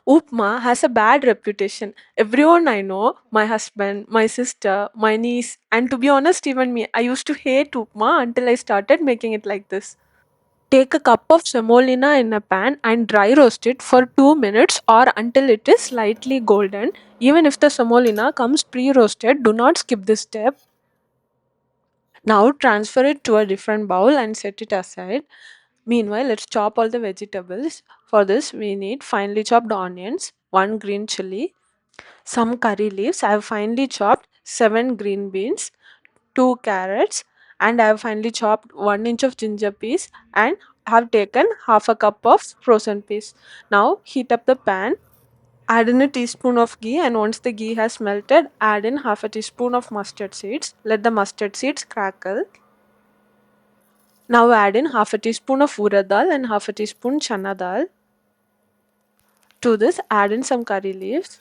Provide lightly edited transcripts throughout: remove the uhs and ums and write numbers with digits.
Upma has a bad reputation. Everyone I know, my husband, my sister, my niece, and to be honest, even me, I used to hate upma until I started making it like this. Take a cup of semolina in a pan and dry roast it for 2 minutes or until it is slightly golden. Even if the semolina comes pre roasted, do not skip this step. Now transfer it to a different bowl and set it aside. Meanwhile, let's chop all the vegetables. For this, we need finely chopped onions, 1 green chili, some curry leaves. I have finely chopped 7 green beans, 2 carrots, and I have finely chopped 1 inch of ginger piece and have taken half a cup of frozen peas. Now heat up the pan, add in a teaspoon of ghee, and once the ghee has melted, add in half a teaspoon of mustard seeds. Let the mustard seeds crackle. Now add in half a teaspoon of urad dal and half a teaspoon chana dal. To this, add in some curry leaves.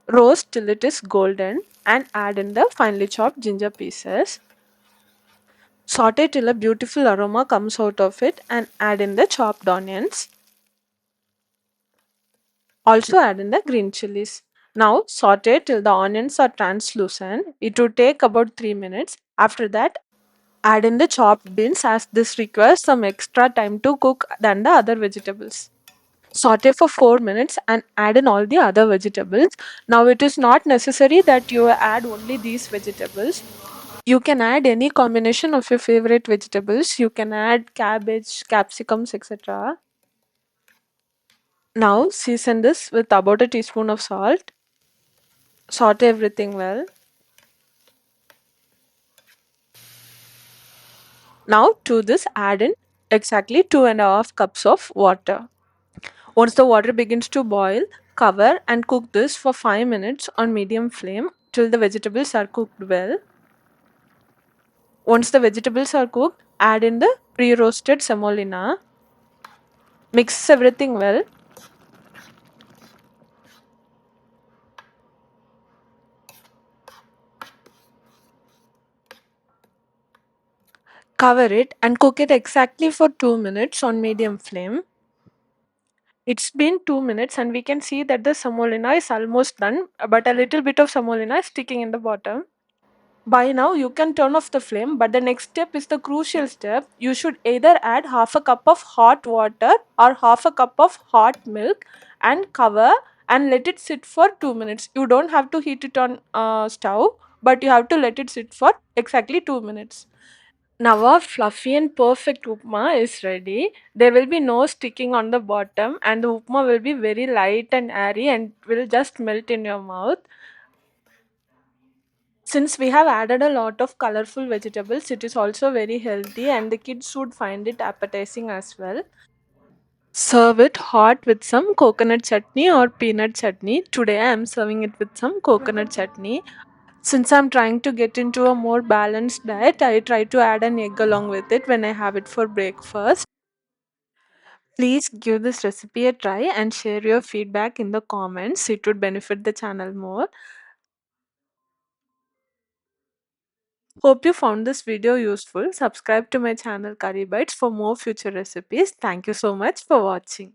Roast till it is golden and add in the finely chopped ginger pieces. Saute till a beautiful aroma comes out of it and add in the chopped onions. Also add in the green chilies. Now saute till the onions are translucent. It will take about 3 minutes. After that, add in the chopped beans as this requires some extra time to cook than the other vegetables. Saute for 4 minutes and add in all the other vegetables. Now it is not necessary that you add only these vegetables. You can add any combination of your favorite vegetables. You can add cabbage, capsicums, etc. Now season this with about a teaspoon of salt. Saute everything well. Now to this add in exactly 2.5 cups of water. Once the water begins to boil, cover and cook this for 5 minutes on medium flame till the vegetables are cooked well. Once the vegetables are cooked, add in the pre-roasted semolina. Mix everything well. Cover it and cook it exactly for 2 minutes on medium flame. It's been 2 minutes and we can see that the semolina is almost done, but a little bit of semolina is sticking in the bottom. By now, you can turn off the flame, but the next step is the crucial step. You should either add half a cup of hot water or half a cup of hot milk and cover and let it sit for 2 minutes. You don't have to heat it on stove, but you have to let it sit for exactly 2 minutes. Now our fluffy and perfect upma is ready. There will be no sticking on the bottom and the upma will be very light and airy and will just melt in your mouth. Since we have added a lot of colorful vegetables, it is also very healthy and the kids would find it appetizing as well. Serve it hot with some coconut chutney or peanut chutney. Today I am serving it with some coconut chutney. Since I'm trying to get into a more balanced diet, I try to add an egg along with it when I have it for breakfast. Please give this recipe a try and share your feedback in the comments. It would benefit the channel more. Hope you found this video useful. Subscribe to my channel Curry Bites for more future recipes. Thank you so much for watching.